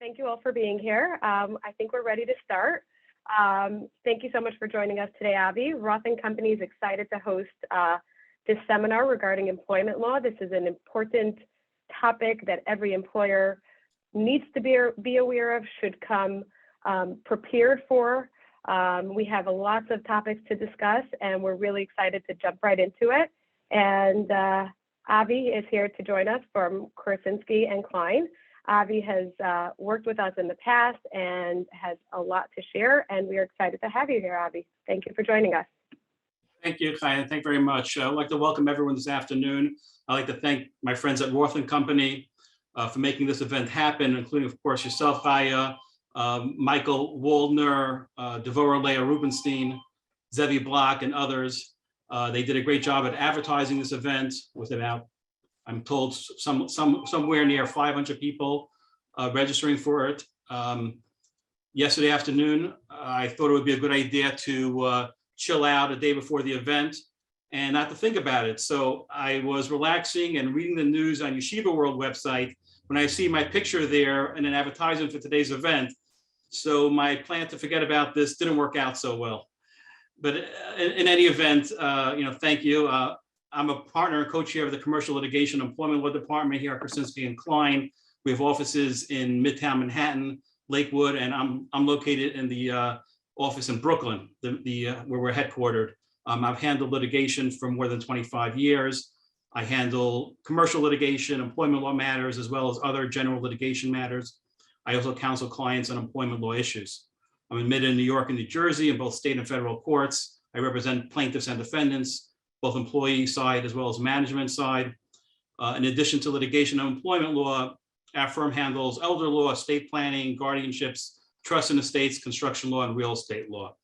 Thank you all for being here. I think we're ready to start. Thank you so much for joining us today, Avi. Roth&Co is excited to host this seminar regarding employment law. This is an important topic that every employer needs to be aware of, should come prepared for. We have lots of topics to discuss, and we're really excited to jump right into it. And Avi is here to join us from Krasinski and Klein. Avi has worked with us in the past and has a lot to share, and we are excited to have you here, Avi. Thank you for joining us. Thank you, Chaya. Thank you very much. I'd like to welcome everyone this afternoon. I'd like to thank my friends at Roth&Co for making this event happen, including, of course, yourself, Chaya, Michael Waldner, Devorah Leah Rubenstein, Zevi Block, and others. They did a great job at advertising this event with about, I'm told, somewhere near 500 people registering for it. Yesterday afternoon, I thought it would be a good idea to chill out a day before the event and not to think about it. So I was relaxing and reading the news on Yeshiva World website when I see my picture there and an advertisement for today's event. So my plan to forget about this didn't work out so well. But in any event, thank you. I'm a partner and co-chair of the Commercial Litigation Employment Law Department here at Krasinski and Klein. We have offices in Midtown Manhattan, Lakewood, and I'm located in the office in Brooklyn, where we're headquartered. I've handled litigation for more than 25 years. I handle commercial litigation, employment law matters, as well as other general litigation matters. I also counsel clients on employment law issues. I'm admitted in New York and New Jersey in both state and federal courts. I represent plaintiffs and defendants, both employee side as well as management side. In addition to litigation and employment law, our firm handles elder law, estate planning, guardianships, trust and estates, construction law, and real estate law.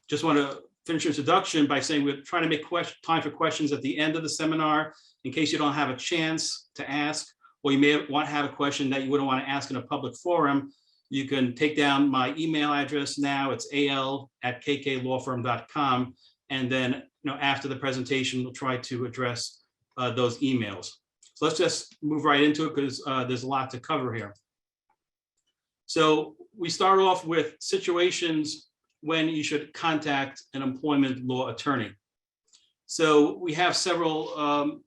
Just want to finish your introduction by saying we're trying to make time for questions at the end of the seminar in case you don't have a chance to ask, or you may want to have a question that you wouldn't want to ask in a public forum. You can take down my email address now. It's al@kklawfirm.com. And then, after the presentation, we'll try to address those emails. So let's just move right into it because there's a lot to cover here. So we start off with situations when you should contact an employment law attorney. So we have several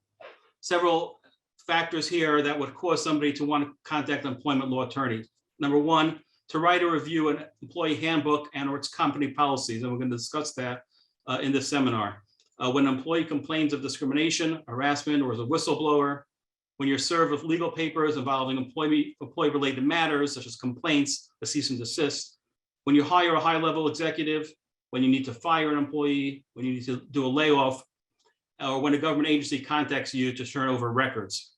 factors here that would cause somebody to want to contact an employment law attorney. Number one, to write or review an employee handbook and or its company policies, and we're going to discuss that in this seminar. When an employee complains of discrimination, harassment, or is a whistleblower, when you're served with legal papers involving employee-related matters, such as complaints, a cease and desist, when you hire a high-level executive, when you need to fire an employee, when you need to do a layoff, or when a government agency contacts you to turn over records.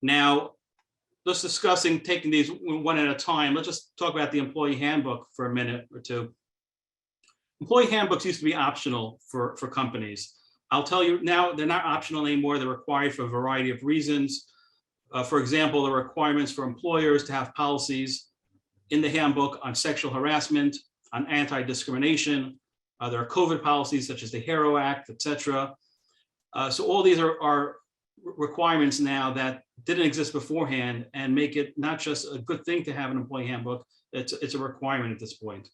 Now, let's discussing taking these one at a time. Let's just talk about the employee handbook for a minute or two. Employee handbooks used to be optional for companies. I'll tell you now, they're not optional anymore. They're required for a variety of reasons. For example, the requirements for employers to have policies in the handbook on sexual harassment, on anti-discrimination. There are COVID policies such as the HERO Act, etc. So all these are requirements now that didn't exist beforehand and make it not just a good thing to have an employee handbook, it's a requirement at this point.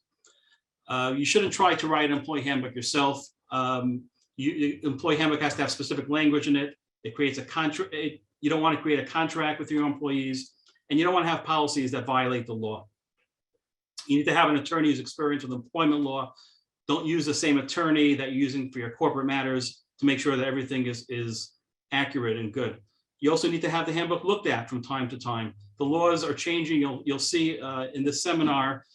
You shouldn't try to write an employee handbook yourself. Employee handbook has to have specific language in it. It creates a contract. You don't want to create a contract with your employees, and you don't want to have policies that violate the law. You need to have an attorney who's experienced with employment law. Don't use the same attorney that you're using for your corporate matters to make sure that everything is accurate and good. You also need to have the handbook looked at from time to time. The laws are changing. You'll see in this seminar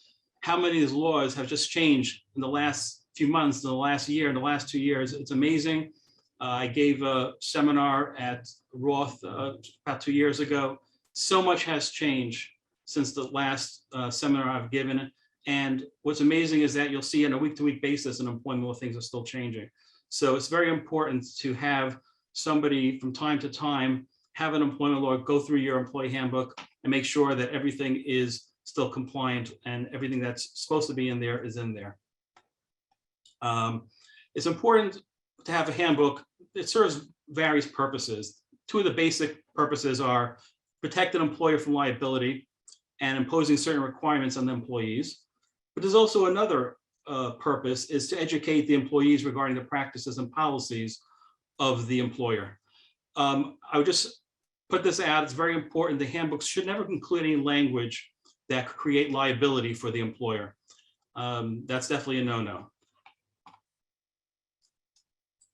how many of these laws have just changed in the last few months, in the last year, in the last 2 years. It's amazing. I gave a seminar at Roth about 2 years ago. So much has changed since the last seminar I've given. And what's amazing is that you'll see on a week-to-week basis in employment law, things are still changing. So it's very important to have somebody from time to time have an employment law go through your employee handbook and make sure that everything is still compliant and everything that's supposed to be in there is in there. It's important to have a handbook. It serves various purposes. Two of the basic purposes are protect an employer from liability and imposing certain requirements on the employees. But there's also another purpose, is to educate the employees regarding the practices and policies of the employer. I would just put this out, it's very important. The handbooks should never include any language that could create liability for the employer. That's definitely a no-no.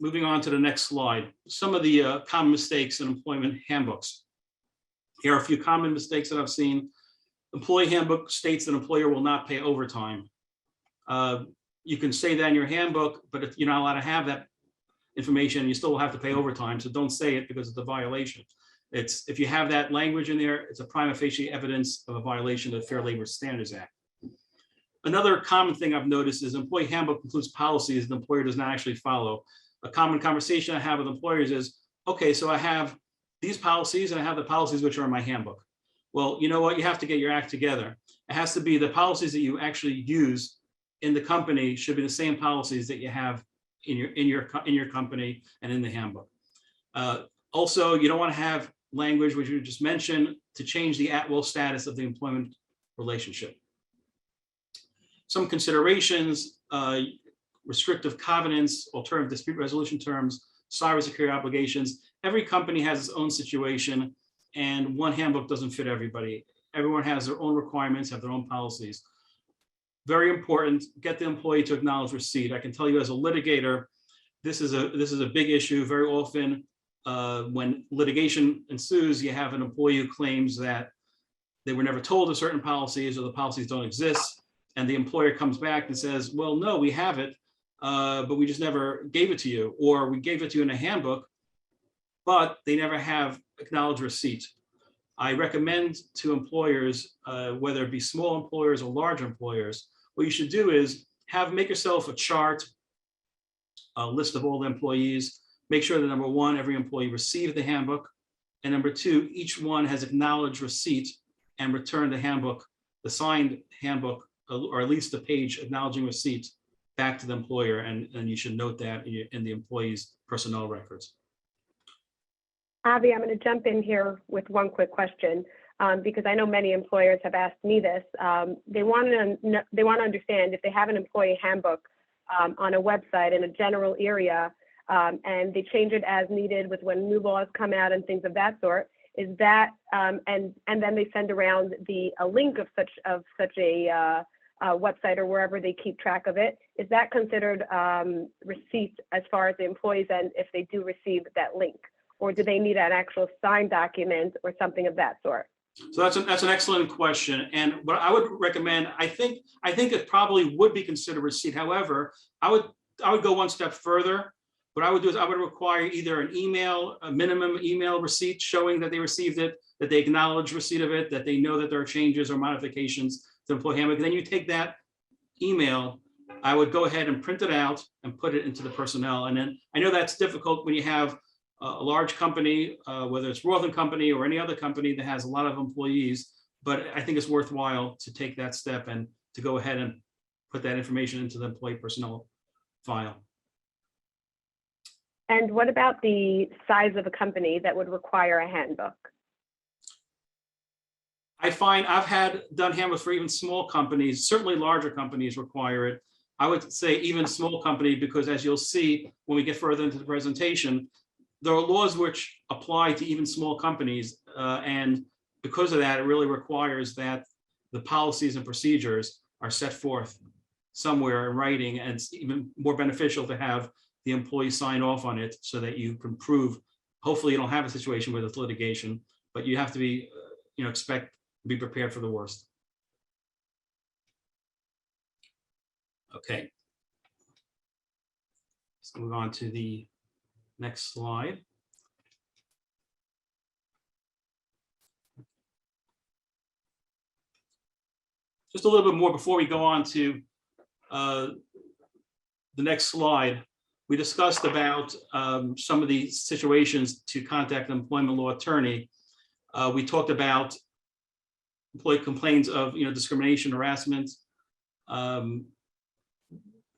Moving on to the next slide, some of the common mistakes in employment handbooks. Here are a few common mistakes that I've seen. Employee handbook states that employer will not pay overtime. You can say that in your handbook, but if you're not allowed to have that information, you still will have to pay overtime. So don't say it because it's a violation. If you have that language in there, it's a prima facie evidence of a violation of the Fair Labor Standards Act. Another common thing I've noticed is employee handbook includes policies the employer does not actually follow. A common conversation I have with employers is, okay, so I have these policies and I have the policies which are in my handbook. Well, you know what? You have to get your act together. It has to be the policies that you actually use in the company should be the same policies that you have in your company and in the handbook. Also, you don't want to have language, which you just mentioned, to change the at-will status of the employment relationship. Some considerations, restrictive covenants, alternative dispute resolution terms, cybersecurity obligations. Every company has its own situation, and one handbook doesn't fit everybody. Everyone has their own requirements, have their own policies. Very important, get the employee to acknowledge receipt. I can tell you as a litigator, this is a big issue. Very often when litigation ensues, you have an employee who claims that they were never told of certain policies or the policies don't exist. And the employer comes back and says, well, no, we have it, but we just never gave it to you, or we gave it to you in a handbook, but they never have acknowledged receipt. I recommend to employers, whether it be small employers or large employers, what you should do is make yourself a chart, a list of all the employees. Make sure that number one, every employee received the handbook, and number two, each one has acknowledged receipt and returned the handbook, the signed handbook, or at least a page acknowledging receipt back to the employer, and you should note that in the employee's personnel records. Avi, I'm going to jump in here with one quick question, because I know many employers have asked me this. They want to understand if they have an employee handbook on a website in a general area, and they change it as needed with when new laws come out and things of that sort. Is that and then they send around a link of such a website or wherever they keep track of it. Is that considered receipt as far as the employees and if they do receive that link? Or do they need an actual signed document or something of that sort? So that's an excellent question. And what I would recommend, I think it probably would be considered receipt. However, I would go one step further. What I would do is I would require either an email, a minimum email receipt showing that they received it, that they acknowledge receipt of it, that they know that there are changes or modifications to employee handbook. And then you take that email, I would go ahead and print it out and put it into the personnel. And then I know that's difficult when you have a large company, whether it's Roth&Co or any other company that has a lot of employees, but I think it's worthwhile to take that step and to go ahead and put that information into the employee personnel file. And what about the size of a company that would require a handbook? I find I've done handbooks for even small companies. Certainly larger companies require it. I would say even small company, because as you'll see when we get further into the presentation, there are laws which apply to even small companies. And because of that, it really requires that the policies and procedures are set forth somewhere in writing, and it's even more beneficial to have the employee sign off on it so that you can prove, hopefully you don't have a situation where there's litigation, but you have to be, be prepared for the worst. Okay. Let's move on to the next slide. Just a little bit more before we go on to the next slide. We discussed about some of the situations to contact an employment law attorney. We talked about employee complaints of discrimination, harassment.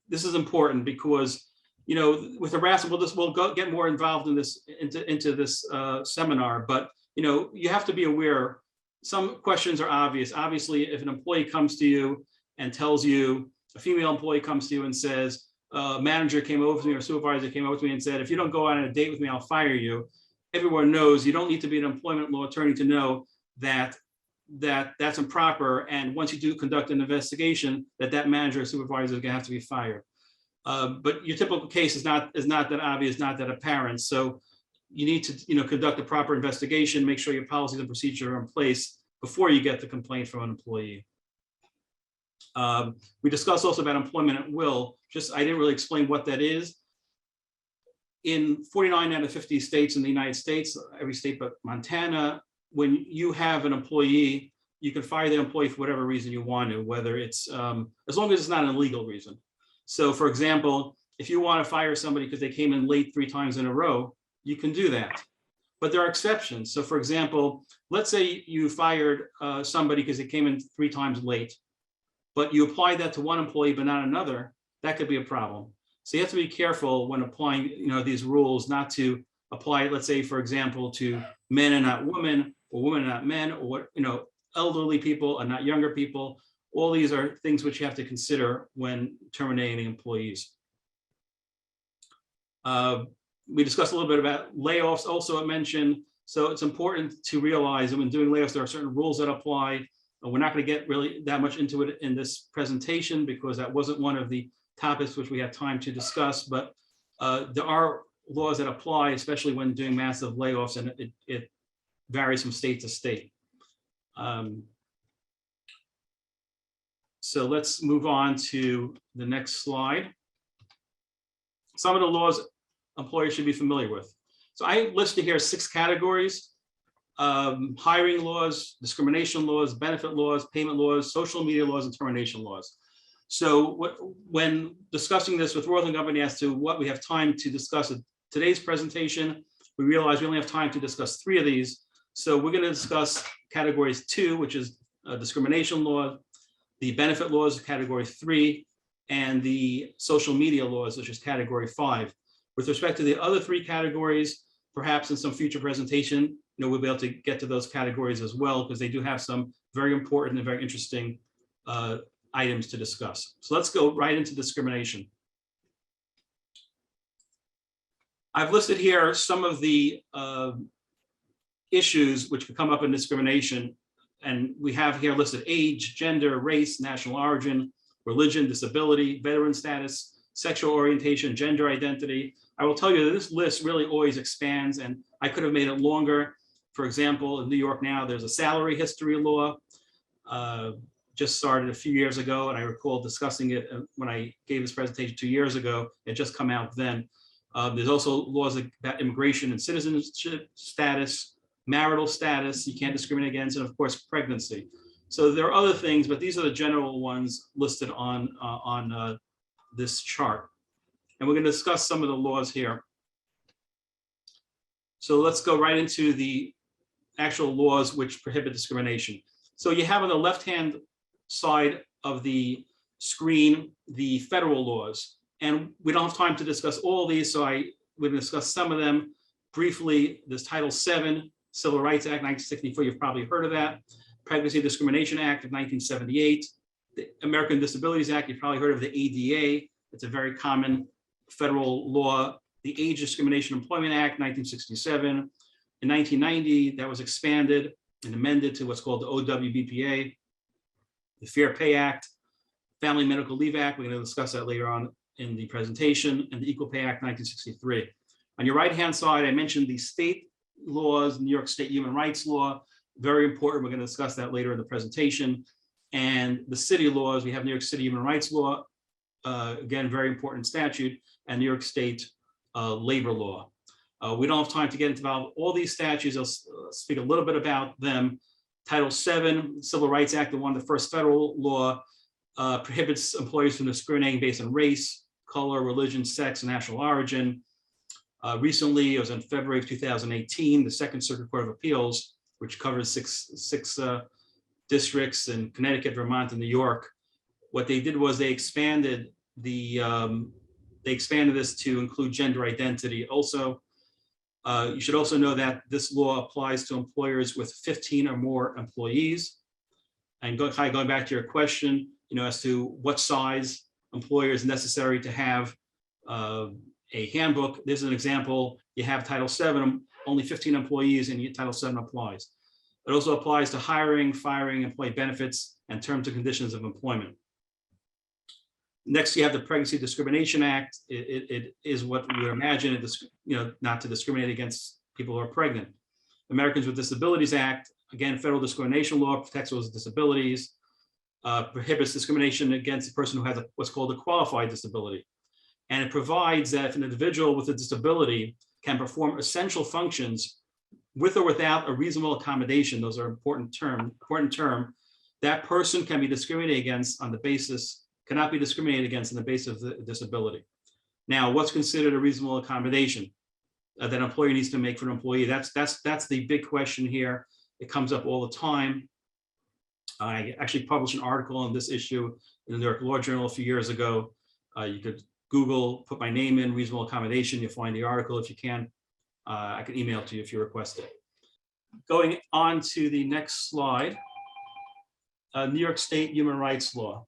This is important because with harassment, we'll get more involved in this into this seminar. But you have to be aware. Some questions are obvious. Obviously, if an employee comes to you and tells you, a female employee comes to you and says, manager came over to me or supervisor came over to me and said, if you don't go on a date with me, I'll fire you. Everyone knows you don't need to be an employment law attorney to know that that's improper. And once you do conduct an investigation, that manager or supervisor is going to have to be fired. But your typical case is not that obvious, not that apparent. So you need to conduct a proper investigation, make sure your policies and procedures are in place before you get the complaint from an employee. We discussed also about employment at will. I didn't really explain what that is. In 49 out of 50 states in the United States, every state but Montana, when you have an employee, you can fire the employee for whatever reason you want to, whether it's, as long as it's not an illegal reason. So for example, if you want to fire somebody because they came in late 3 times in a row, you can do that. But there are exceptions. So for example, let's say you fired somebody because they came in 3 times late, but you applied that to one employee but not another, that could be a problem. So you have to be careful when applying these rules, not to apply, let's say, for example, to men and not women, or women and not men, or elderly people and not younger people. All these are things which you have to consider when terminating employees. We discussed a little bit about layoffs, also I mentioned. So it's important to realize that when doing layoffs, there are certain rules that apply. We're not going to get really that much into it in this presentation because that wasn't one of the topics which we had time to discuss, but there are laws that apply, especially when doing massive layoffs, and it varies from state to state. So let's move on to the next slide. Some of the laws employers should be familiar with. So I listed here 6 categories: hiring laws, discrimination laws, benefit laws, payment laws, social media laws, and termination laws. So when discussing this with Roth & Company as to what we have time to discuss in today's presentation, we realize we only have time to discuss 3 of these. So we're going to discuss categories 2, which is discrimination law, the benefit laws, category 3, and the social media laws, which is category 5. With respect to the other 3 categories, perhaps in some future presentation, we'll be able to get to those categories as well, because they do have some very important and very interesting items to discuss. So let's go right into discrimination. I've listed here some of the issues which could come up in discrimination, and we have here listed age, gender, race, national origin, religion, disability, veteran status, sexual orientation, gender identity. I will tell you that this list really always expands, and I could have made it longer. For example, in New York now, there's a salary history law. Just started a few years ago, and I recall discussing it when I gave this presentation 2 years ago. It just come out then. There's also laws about immigration and citizenship status, marital status, you can't discriminate against, and of course, pregnancy. So there are other things, but these are the general ones listed on this chart. And we're going to discuss some of the laws here. So let's go right into the actual laws which prohibit discrimination. So you have on the left-hand side of the screen the federal laws, and we don't have time to discuss all these, so we're going to discuss some of them briefly. There's Title VII, Civil Rights Act 1964, you've probably heard of that. Pregnancy Discrimination Act of 1978, the American Disabilities Act, you've probably heard of the ADA. It's a very common federal law. The Age Discrimination Employment Act 1967. In 1990, that was expanded and amended to what's called the OWBPA. The Fair Pay Act, Family Medical Leave Act, we're going to discuss that later on in the presentation, and the Equal Pay Act 1963. On your right-hand side, I mentioned the state laws, New York State Human Rights Law, very important. We're going to discuss that later in the presentation. And the city laws, we have New York City Human Rights Law, again, very important statute, and New York State labor law. We don't have time to get into all these statutes. I'll speak a little bit about them. Title VII, Civil Rights Act, the one of the first federal law, prohibits employers from discriminating based on race, color, religion, sex, and national origin. Recently, it was in February of 2018, the Second Circuit Court of Appeals, which covers six districts in Connecticut, Vermont, and New York. What they did was they expanded this to include gender identity also. You should also know that this law applies to employers with 15 or more employees. And going back to your question, as to what size employer is necessary to have a handbook. This is an example. You have Title VII, only 15 employees, and Title VII applies. It also applies to hiring, firing, employee benefits, and terms and conditions of employment. Next, you have the Pregnancy Discrimination Act. It is what we would imagine, not to discriminate against people who are pregnant. Americans with Disabilities Act, again, federal discrimination law, protects those with disabilities, prohibits discrimination against a person who has what's called a qualified disability. And it provides that if an individual with a disability can perform essential functions with or without a reasonable accommodation, those are important term, that person can be discriminated against on the basis, cannot be discriminated against on the basis of the disability. Now, what's considered a reasonable accommodation that an employer needs to make for an employee? That's the big question here. It comes up all the time. I actually published an article on this issue in the New York Law Journal a few years ago. You could Google, put my name in, reasonable accommodation, you'll find the article if you can. I can email it to you if you request it. Going on to the next slide, New York State Human Rights Law.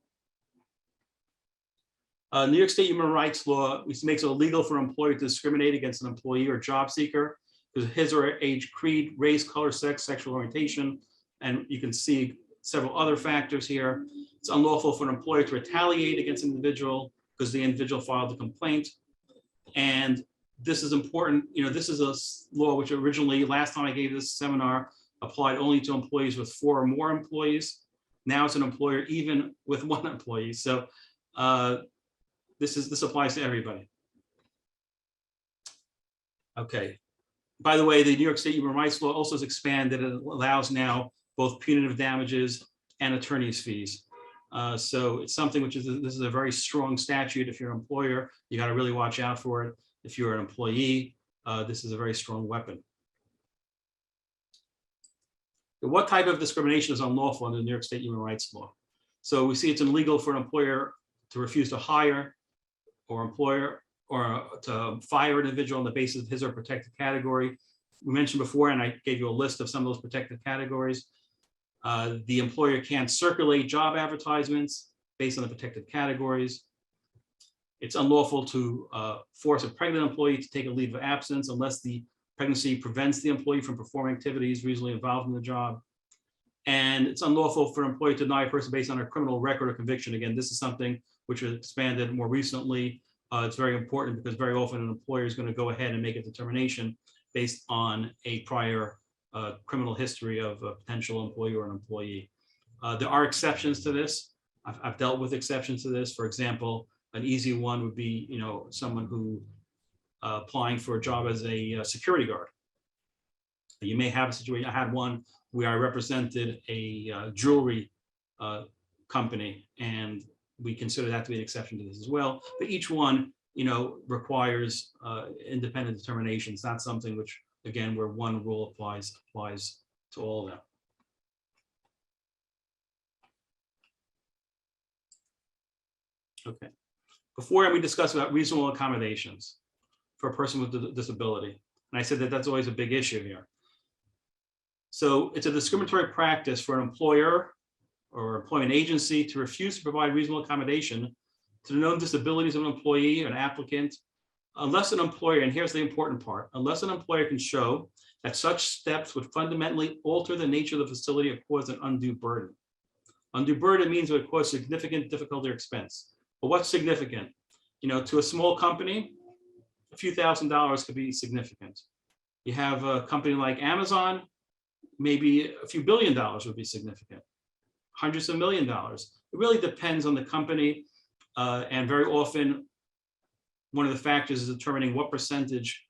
New York State Human Rights Law makes it illegal for an employer to discriminate against an employee or job seeker because of his or her age, creed, race, color, sex, sexual orientation, and you can see several other factors here. It's unlawful for an employer to retaliate against an individual because the individual filed a complaint. And this is important. This is a law which originally, last time I gave this seminar, applied only to employees with 4 or more employees. Now it's an employer even with 1 employee. So this applies to everybody. Okay. By the way, the New York State Human Rights Law also has expanded. It allows now both punitive damages and attorney's fees. So it's something which this is a very strong statute. If you're an employer, you got to really watch out for it. If you're an employee, this is a very strong weapon. What type of discrimination is unlawful under the New York State Human Rights Law? So we see it's illegal for an employer to refuse to hire or to fire an individual on the basis of his or her protected category. We mentioned before, and I gave you a list of some of those protected categories. The employer can't circulate job advertisements based on the protected categories. It's unlawful to force a pregnant employee to take a leave of absence unless the pregnancy prevents the employee from performing activities reasonably involved in the job. And it's unlawful for an employee to deny a person based on a criminal record or conviction. Again, this is something which was expanded more recently. It's very important because very often an employer is going to go ahead and make a determination based on a prior criminal history of a potential employee or an employee. There are exceptions to this. I've dealt with exceptions to this. For example, an easy one would be, someone who applying for a job as a security guard. You may have a situation. I had one where I represented a jewelry company, and we consider that to be an exception to this as well. But each one, requires independent determination. It's not something which, again, where one rule applies to all of them. Okay. Before we discuss about reasonable accommodations for a person with a disability, and I said that that's always a big issue here. So it's a discriminatory practice for an employer or employment agency to refuse to provide reasonable accommodation to the known disabilities of an employee or an applicant, unless an employer, and here's the important part, unless an employer can show that such steps would fundamentally alter the nature of the facility or cause an undue burden. Undue burden means it would cause significant difficulty or expense. But what's significant? To a small company, a few $1,000s could be significant. You have a company like Amazon, maybe a few $1 billion would be significant. Hundreds of $1 million. It really depends on the company. And very often, one of the factors is determining what percentage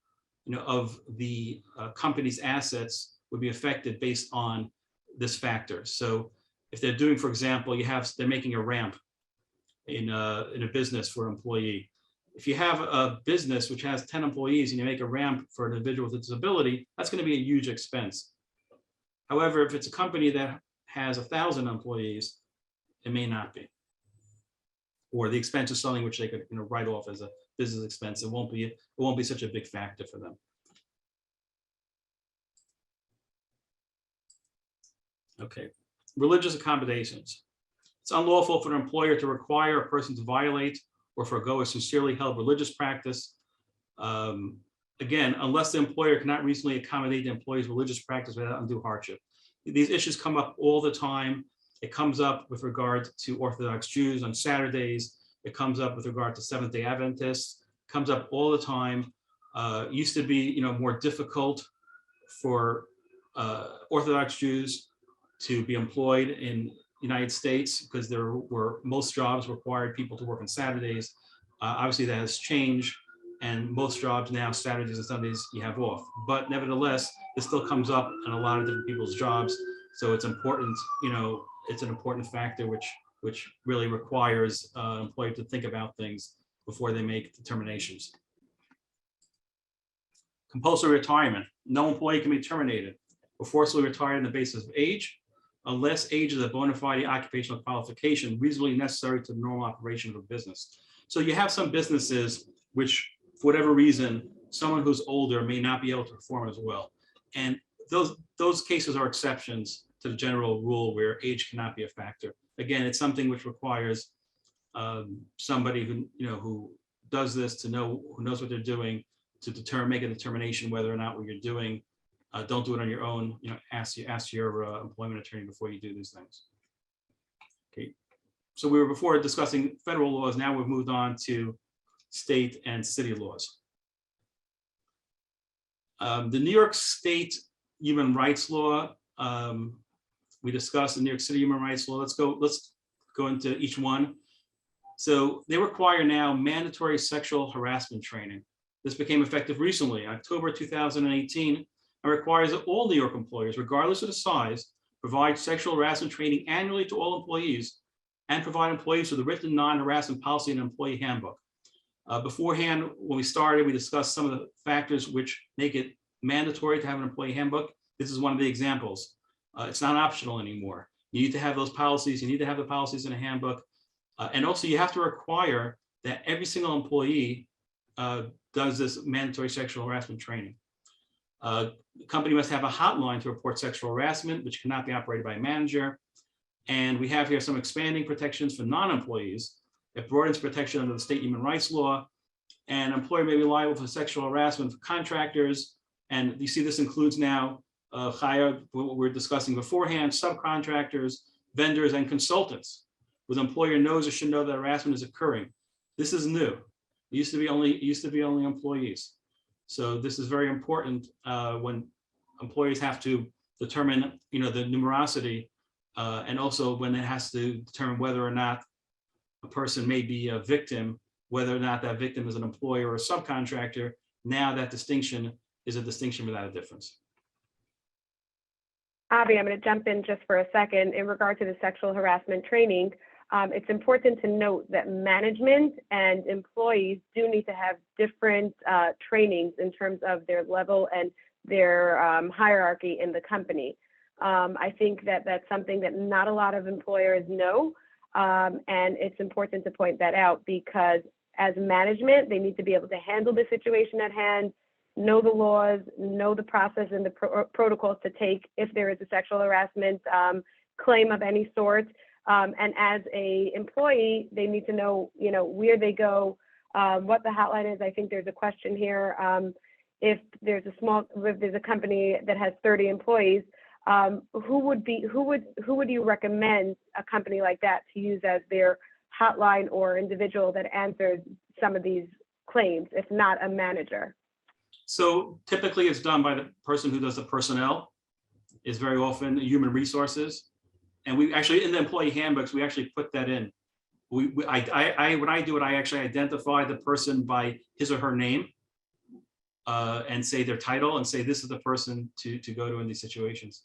of the company's assets would be affected based on this factor. So if they're doing, for example, they're making a ramp in a business for an employee. If you have a business which has 10 employees and you make a ramp for an individual with a disability, that's going to be a huge expense. However, if it's a company that has 1,000 employees, it may not be. Or the expense is something which they could write off as a business expense. It won't be such a big factor for them. Okay, religious accommodations. It's unlawful for an employer to require a person to violate or forego a sincerely held religious practice. Again, unless the employer cannot reasonably accommodate the employee's religious practice without undue hardship. These issues come up all the time. It comes up with regard to Orthodox Jews on Saturdays. It comes up with regard to Seventh-day Adventists. It comes up all the time. Used to be, more difficult for Orthodox Jews to be employed in the United States because most jobs required people to work on Saturdays. Obviously, that has changed. And most jobs now, Saturdays and Sundays, you have off. But nevertheless, this still comes up in a lot of different people's jobs. So it's important, it's an important factor which really requires employers to think about things before they make determinations. Compulsory retirement. No employee can be terminated or forcibly retired on the basis of age, unless age is a bona fide occupational qualification reasonably necessary to the normal operation of a business. So you have some businesses which, for whatever reason, someone who's older may not be able to perform as well. And those cases are exceptions to the general rule where age cannot be a factor. Again, it's something which requires somebody who does this who knows what they're doing to make a determination whether or not what you're doing. Don't do it on your own. Ask your employment attorney before you do these things. Okay. So we were before discussing federal laws. Now we've moved on to state and city laws. The New York State human rights law, we discussed the New York City human rights law. Let's go into each one. So they require now mandatory sexual harassment training. This became effective recently, October 2018, and requires that all New York employers, regardless of the size, provide sexual harassment training annually to all employees and provide employees with a written non-harassment policy and employee handbook. Beforehand, when we started, we discussed some of the factors which make it mandatory to have an employee handbook. This is one of the examples. It's not optional anymore. You need to have those policies. You need to have the policies in a handbook. And also you have to require that every single employee does this mandatory sexual harassment training. The company must have a hotline to report sexual harassment, which cannot be operated by a manager. And we have here some expanding protections for non-employees. It broadens protection under the state human rights law, and an employer may be liable for sexual harassment for contractors. And you see this includes now what we were discussing beforehand, subcontractors, vendors, and consultants, where the employer knows or should know that harassment is occurring. This is new. It used to be only employees. So this is very important when employers have to determine, the numerosity, and also when it has to determine whether or not a person may be a victim, whether or not that victim is an employer or a subcontractor. Now that distinction is a distinction without a difference. Avi, I'm going to jump in just for a second. In regard to the sexual harassment training, it's important to note that management and employees do need to have different trainings in terms of their level and their hierarchy in the company. I think that that's something that not a lot of employers know. And it's important to point that out because as management, they need to be able to handle the situation at hand, know the laws, know the process and the protocols to take if there is a sexual harassment claim of any sort. And as a employee, they need to know, where they go, what the hotline is. I think there's a question here. If there's a company that has 30 employees, who would you recommend a company like that to use as their hotline or individual that answers some of these claims, if not a manager? So typically it's done by the person who does the personnel, is very often human resources. And we actually, in the employee handbooks, we actually put that in. When I do it, I actually identify the person by his or her name and say their title and say, this is the person to go to in these situations.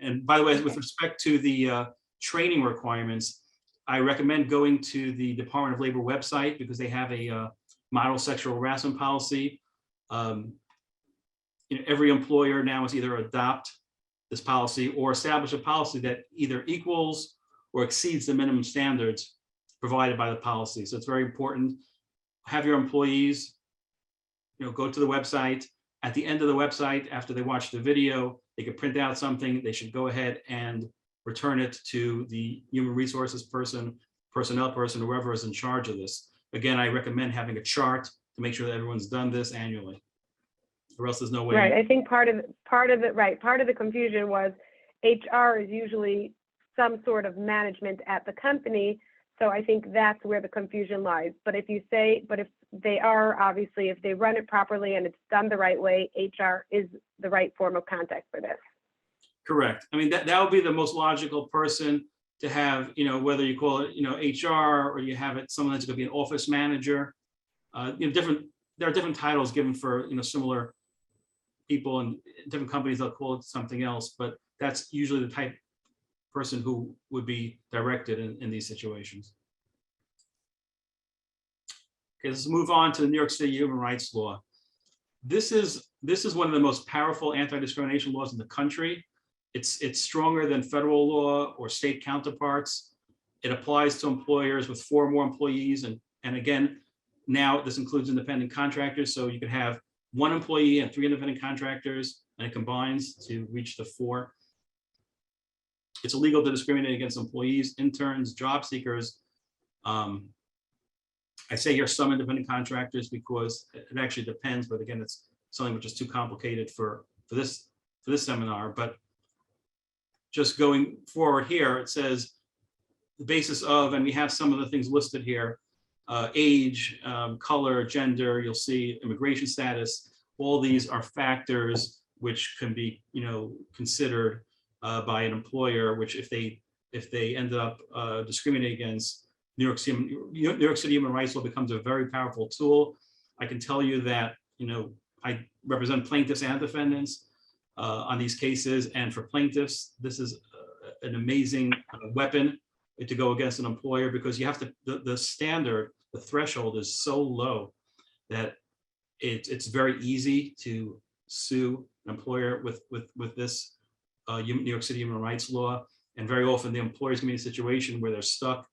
And by the way, with respect to the training requirements, I recommend going to the Department of Labor website because they have a model sexual harassment policy. Every employer now is either adopt this policy or establish a policy that either equals or exceeds the minimum standards provided by the policy. So it's very important. Have your employees, go to the website. At the end of the website, after they watch the video, they could print out something, they should go ahead and return it to the human resources person, personnel person, whoever is in charge of this. Again, I recommend having a chart to make sure that everyone's done this annually, or else there's no way. Right. I think part of the confusion was HR is usually some sort of management at the company. So I think that's where the confusion lies. But if they are, obviously, if they run it properly and it's done the right way, HR is the right form of contact for this. Correct. I mean, that would be the most logical person to have, whether you call it, HR, or you have it, someone that's going to be an office manager. There are different titles given for, similar people, and different companies, they'll call it something else, but that's usually the type person who would be directed in these situations. Okay, let's move on to the New York City human rights law. This is one of the most powerful anti-discrimination laws in the country. It's stronger than federal law or state counterparts. It applies to employers with 4 or more employees, and again, now this includes independent contractors, so you could have 1 employee and 3 independent contractors, and it combines to reach the 4. It's illegal to discriminate against employees, interns, job seekers. I say here some independent contractors because it actually depends, but again, it's something which is too complicated for this seminar. But just going forward here, it says the basis of, and we have some of the things listed here, age, color, gender, you'll see immigration status. All these are factors which can be, considered by an employer, which if they end up discriminating against, New York City human rights law becomes a very powerful tool. I can tell you that, I represent plaintiffs and defendants on these cases, and for plaintiffs, this is an amazing weapon to go against an employer, because you have to, the standard, the threshold is so low that it's very easy to sue an employer with this New York City human rights law. And very often the employers can be in a situation where they're stuck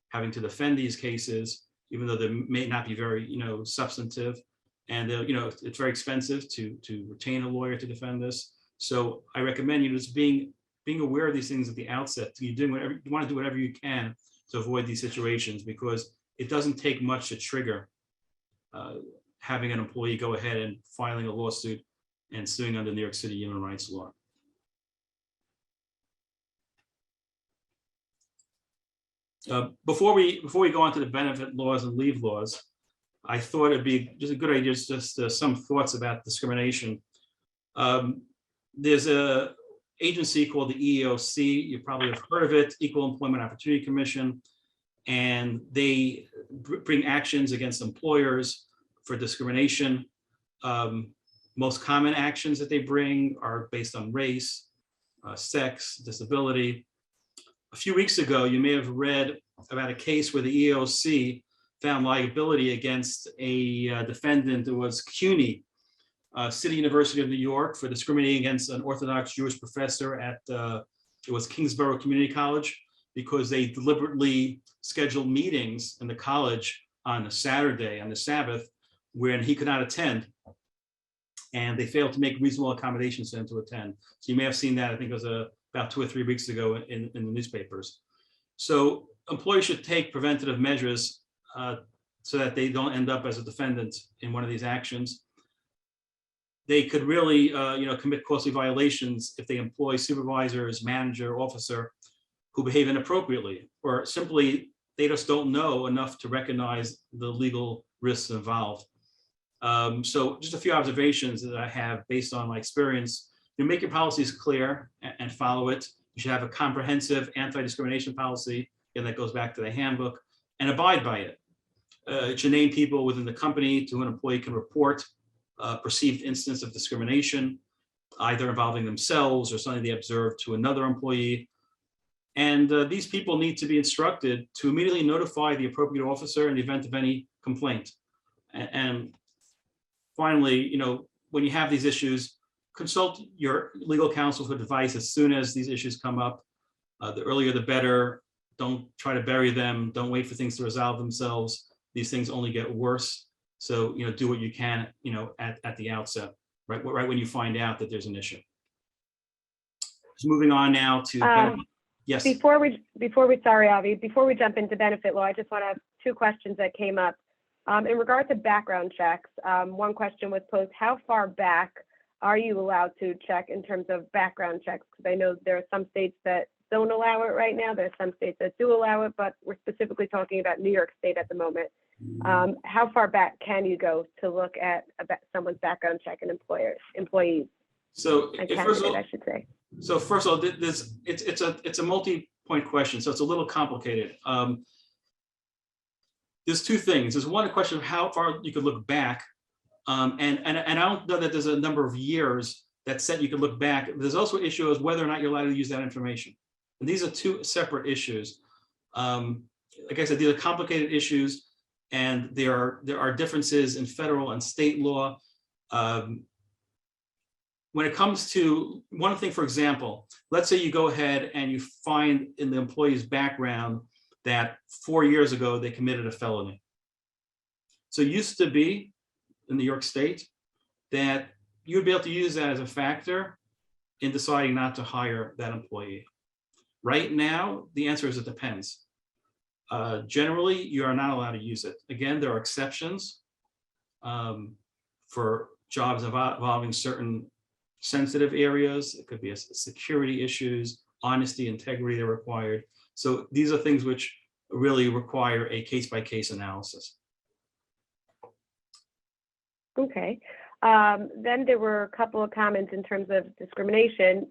having to defend these cases, even though they may not be very, substantive. And, it's very expensive to retain a lawyer to defend this. So I recommend you just being aware of these things at the outset. You want to do whatever you can to avoid these situations, because it doesn't take much to trigger having an employee go ahead and filing a lawsuit and suing under New York City human rights law. Before we go on to the benefit laws and leave laws, I thought it'd be just a good idea, just some thoughts about discrimination. There's a agency called the EEOC. You probably have heard of it, Equal Employment Opportunity Commission, and they bring actions against employers for discrimination. Most common actions that they bring are based on race, sex, disability. A few weeks ago, you may have read about a case where the EEOC found liability against a defendant who was CUNY, City University of New York, for discriminating against an Orthodox Jewish professor at it was Kingsborough Community College, because they deliberately scheduled meetings in the college on a Saturday, on the Sabbath, when he could not attend, and they failed to make reasonable accommodations for him to attend. So you may have seen that. I think it was about 2 or 3 weeks ago in the newspapers. So employers should take preventative measures so that they don't end up as a defendant in one of these actions. They could really, commit costly violations if they employ supervisors, manager, officer who behave inappropriately, or simply they just don't know enough to recognize the legal risks involved. So just a few observations that I have based on my experience. Make your policies clear and follow it. You should have a comprehensive anti-discrimination policy, and that goes back to the handbook, and abide by it. It should name people within the company to whom an employee can report perceived instance of discrimination, either involving themselves or something they observed to another employee. And these people need to be instructed to immediately notify the appropriate officer in the event of any complaint. And finally, when you have these issues, consult your legal counsel for advice as soon as these issues come up. The earlier, the better. Don't try to bury them. Don't wait for things to resolve themselves. These things only get worse. So, do what you can, at the outset, right when you find out that there's an issue. Just moving on now to yes. Sorry, Avi, before we jump into benefit law, I just want to have two questions that came up. In regard to background checks, one question was posed: how far back are you allowed to check in terms of background checks? Because I know there are some states that don't allow it right now. There's some states that do allow it, but we're specifically talking about New York State at the moment. How far back can you go to look at someone's background check and employees? So, first of all, I should say. So first of all, it's a multi-point question, so it's a little complicated. There's two things. There's one, a question of how far you could look back, and I don't know that there's a number of years that said you could look back. There's also an issue of whether or not you're allowed to use that information, and these are two separate issues. Like I said, these are complicated issues, and there are differences in federal and state law. When it comes to one thing, for example, let's say you go ahead and you find in the employee's background that 4 years ago they committed a felony. So it used to be in New York State that you would be able to use that as a factor in deciding not to hire that employee. Right now, the answer is it depends. Generally, you are not allowed to use it. Again, there are exceptions for jobs involving certain sensitive areas. It could be security issues, honesty, integrity are required. So these are things which really require a case-by-case analysis. Okay. Then there were a couple of comments in terms of discrimination.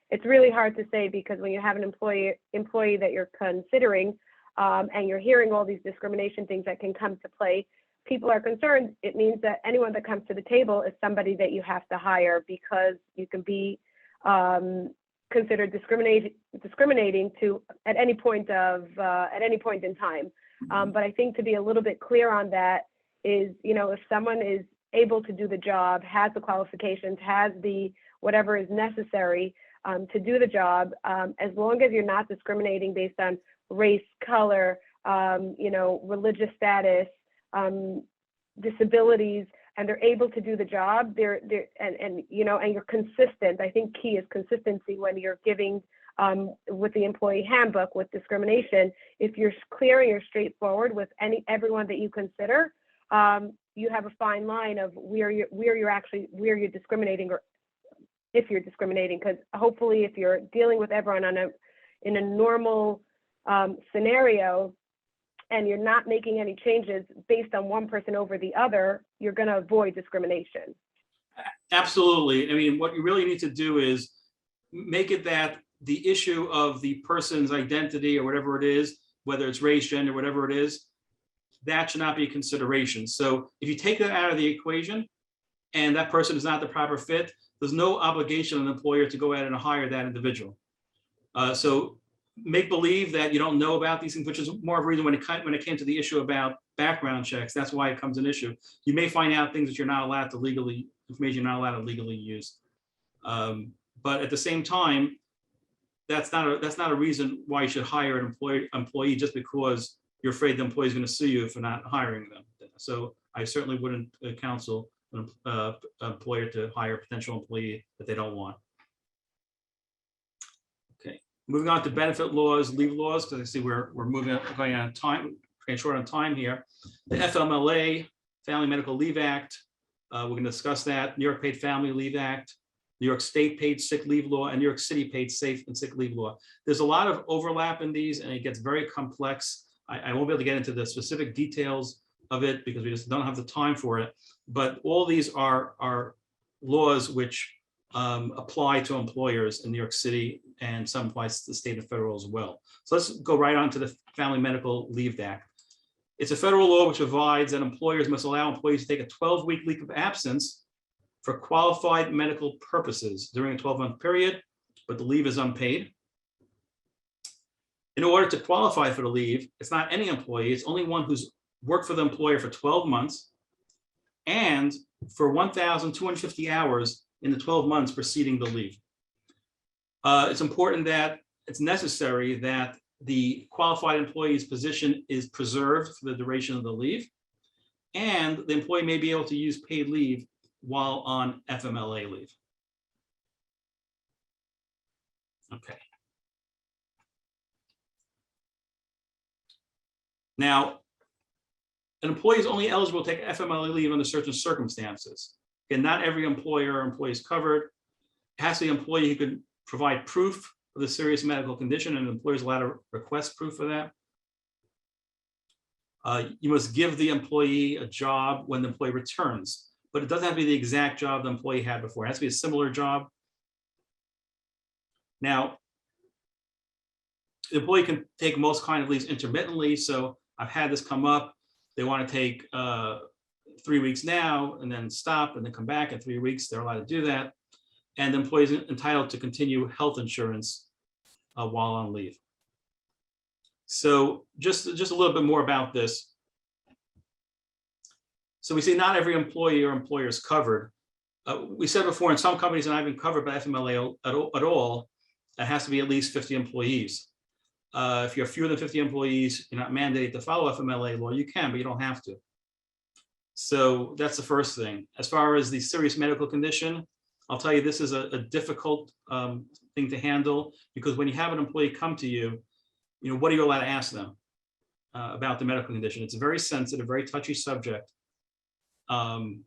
It's really hard to say, because when you have an employee that you're considering and you're hearing all these discrimination things that can come to play, people are concerned. It means that anyone that comes to the table is somebody that you have to hire, because you can be considered discriminating to at any point in time. But I think to be a little bit clear on that is, if someone is able to do the job, has the qualifications, has the whatever is necessary to do the job, as long as you're not discriminating based on race, color, religious status, disabilities, and they're able to do the job, and you're consistent. I think key is consistency when you're giving with the employee handbook with discrimination. If you're clear and you're straightforward with everyone that you consider, you have a fine line of where you're discriminating, or if you're discriminating. Because hopefully, if you're dealing with everyone in a normal scenario, and you're not making any changes based on one person over the other, you're going to avoid discrimination. Absolutely. I mean, what you really need to do is make it that the issue of the person's identity or whatever it is, whether it's race, gender, whatever it is, that should not be a consideration. So if you take that out of the equation and that person is not the proper fit, there's no obligation on the employer to go ahead and hire that individual. So make believe that you don't know about these things, which is more of a reason when it came to the issue about background checks. That's why it comes an issue. You may find out things that you're not allowed to information you're not allowed to legally use. But at the same time, that's not a reason why you should hire an employee just because you're afraid the employee is going to sue you for not hiring them. So I certainly wouldn't counsel an employer to hire a potential employee that they don't want. Okay, moving on to benefit laws, leave laws, because I see we're going on time, getting short on time here. The FMLA, Family Medical Leave Act, we're going to discuss that. New York Paid Family Leave Act, New York State Paid Sick Leave Law, and New York City Paid Safe and Sick Leave Law. There's a lot of overlap in these, and it gets very complex. I won't be able to get into the specific details of it because we just don't have the time for it. But all these are laws which apply to employers in New York City, and some applies to the state and federal as well. So let's go right on to the Family Medical Leave Act. It's a federal law which provides that employers must allow employees to take a 12-week leave of absence for qualified medical purposes during a 12-month period, but the leave is unpaid. In order to qualify for the leave, it's not any employee, it's only one who's worked for the employer for 12 months and for 1,250 hours in the 12 months preceding the leave. It's important that it's necessary that the qualified employee's position is preserved for the duration of the leave, and the employee may be able to use paid leave while on FMLA leave. Okay. Now, an employee is only eligible to take FMLA leave under certain circumstances. Again, not every employer or employee is covered. It has to be an employee who can provide proof of the serious medical condition, and the employer is allowed to request proof of that. You must give the employee a job when the employee returns, but it doesn't have to be the exact job the employee had before. It has to be a similar job. Now, the employee can take most kind of leaves intermittently. So I've had this come up. They want to take 3 weeks now and then stop and then come back in 3 weeks. They're allowed to do that. And the employee is entitled to continue health insurance while on leave. So just a little bit more about this. So we say not every employee or employer is covered. We said before, in some companies, and I've been covered by FMLA at all, it has to be at least 50 employees. If you have fewer than 50 employees, you're not mandated to follow FMLA law. You can, but you don't have to. So that's the first thing. As far as the serious medical condition, I'll tell you, this is a difficult thing to handle, because when you have an employee come to you, what are you allowed to ask them about the medical condition? It's a very sensitive, very touchy subject. The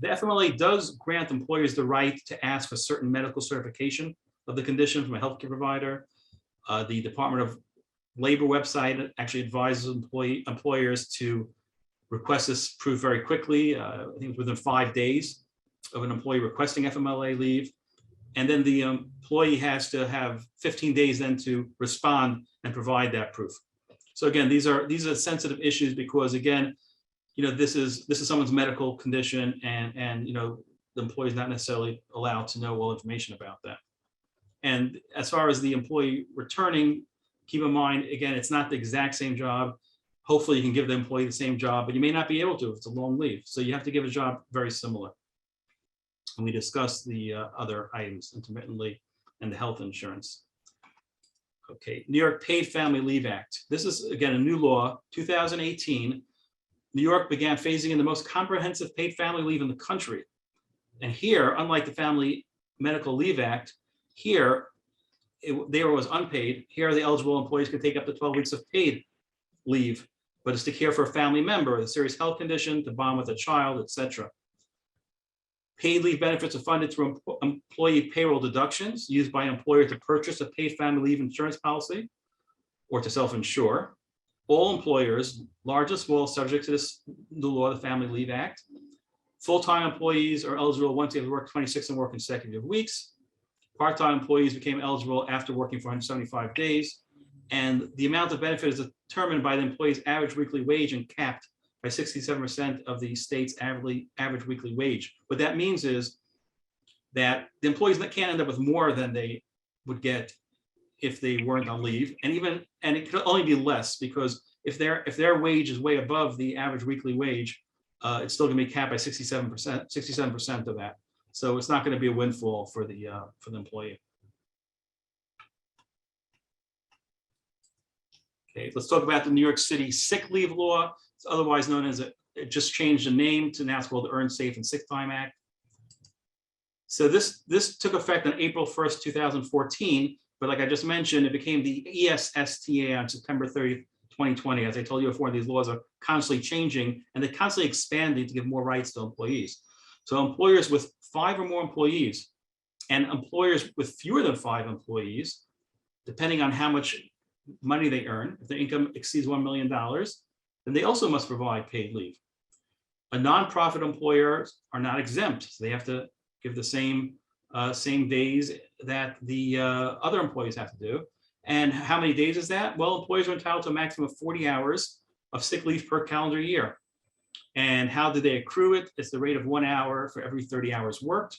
FMLA does grant employers the right to ask for certain medical certification of the condition from a healthcare provider. The Department of Labor website actually advises employers to request this proof very quickly. I think it's within 5 days of an employee requesting FMLA leave. And then the employee has to have 15 days then to respond and provide that proof. So again, these are sensitive issues, because again, this is someone's medical condition, and the employee is not necessarily allowed to know all information about that. And as far as the employee returning, keep in mind, again, it's not the exact same job. Hopefully you can give the employee the same job, but you may not be able to if it's a long leave. So you have to give a job very similar. And we discussed the other items intermittently and the health insurance. Okay, New York Paid Family Leave Act. This is, again, a new law, 2018. New York began phasing in the most comprehensive paid family leave in the country. And here, unlike the Family Medical Leave Act, here, there was unpaid. Here, the eligible employees can take up to 12 weeks of paid leave, but it's to care for a family member with a serious health condition, to bond with a child, etc. Paid leave benefits are funded through employee payroll deductions used by an employer to purchase a paid family leave insurance policy or to self-insure. All employers, large or small, subject to the law, the Family Leave Act. Full-time employees are eligible once they have worked 26 or more consecutive weeks. Part-time employees became eligible after working for 175 days. And the amount of benefit is determined by the employee's average weekly wage and capped by 67% of the state's average weekly wage. What that means is that the employees can't end up with more than they would get if they weren't on leave, and it could only be less, because if their wage is way above the average weekly wage, it's still going to be capped by 67% of that. So it's not going to be a windfall for the employee. Okay, let's talk about the New York City sick leave law. It's otherwise known as it just changed the name to now it's called the Earned Safe and Sick Time Act. So this took effect on April 1st, 2014. But like I just mentioned, it became the ESSTA on September 30th, 2020. As I told you before, these laws are constantly changing, and they're constantly expanding to give more rights to employees. So employers with 5 or more employees and employers with fewer than 5 employees, depending on how much money they earn, if their income exceeds $1 million, then they also must provide paid leave. A nonprofit employers are not exempt. So they have to give the same days that the other employees have to do. And how many days is that? Well, employees are entitled to a maximum of 40 hours of sick leave per calendar year. And how do they accrue it? It's the rate of 1 hour for every 30 hours worked,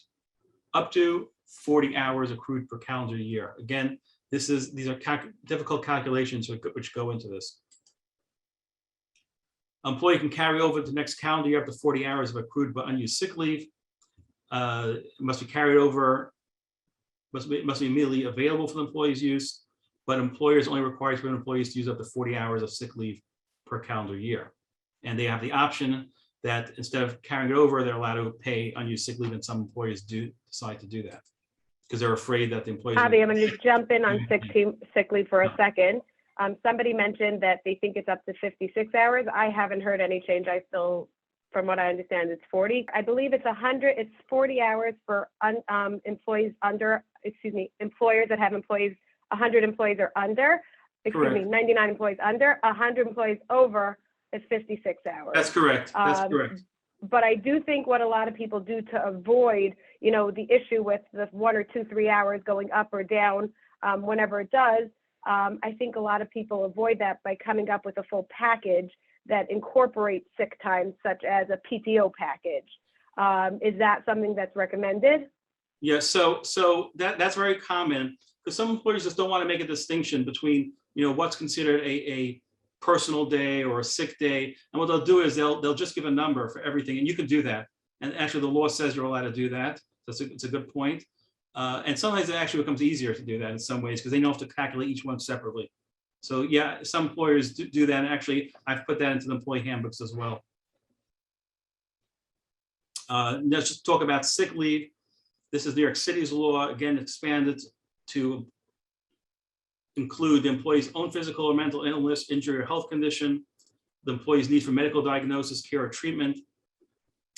up to 40 hours accrued per calendar year. Again, these are difficult calculations which go into this. Employee can carry over to the next calendar year up to 40 hours of accrued but unused sick leave. It must be carried over, must be immediately available for the employee's use, but employers only require for employees to use up to 40 hours of sick leave per calendar year. And they have the option that instead of carrying it over, they're allowed to pay unused sick leave, and some employers do decide to do that. because they're afraid that the employees. Avi, I'm going to jump in on sick leave for a second. Somebody mentioned that they think it's up to 56 hours. I haven't heard any change. I still, from what I understand, it's 40. I believe it's 40 hours for employees under, employers that have employees, 100 employees or under, 99 employees under, 100 employees over is 56 hours. That's correct. That's correct. But I do think what a lot of people do to avoid, the issue with the 1 or 2, 3 hours going up or down whenever it does, I think a lot of people avoid that by coming up with a full package that incorporates sick time, such as a PTO package. Is that something that's recommended? Yeah, so that's very common, because some employers just don't want to make a distinction between, what's considered a personal day or a sick day. And what they'll do is they'll just give a number for everything, and you can do that. And actually the law says you're allowed to do that. So it's a good point. And sometimes it actually becomes easier to do that in some ways, because they don't have to calculate each one separately. So yeah, some employers do that. And actually I've put that into the employee handbooks as well. Let's just talk about sick leave. This is New York City's law, again, expanded to include the employee's own physical or mental illness, injury, or health condition, the employee's need for medical diagnosis, care, or treatment,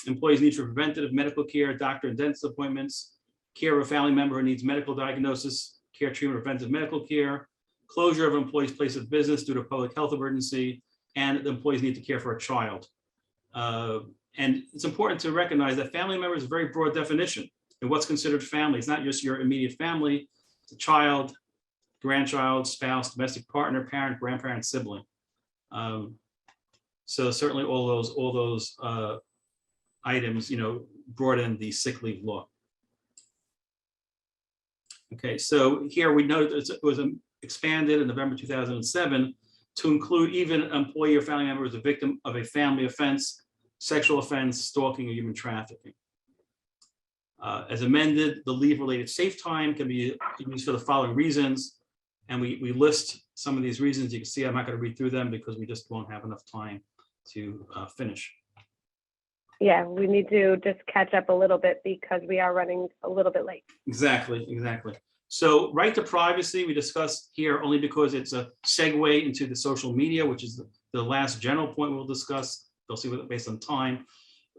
employee's need for preventative medical care, doctor and dentist appointments, care of a family member who needs medical diagnosis, care, treatment, or preventive medical care, closure of an employee's place of business due to a public health emergency, and the employee's need to care for a child. And it's important to recognize that family member is a very broad definition. And what's considered family? It's not just your immediate family, it's a child, grandchild, spouse, domestic partner, parent, grandparent, sibling. So certainly all those items, brought in the sick leave law. Okay, so here we know it was expanded in November 2007 to include even an employee or family member who is a victim of a family offense, sexual offense, stalking, or human trafficking. As amended, the leave-related safe time can be used for the following reasons, and we list some of these reasons. You can see I'm not going to read through them because we just won't have enough time to finish. Yeah, we need to just catch up a little bit because we are running a little bit late. Exactly. So right to privacy, we discussed here only because it's a segue into the social media, which is the last general point we'll discuss. They'll see what based on time.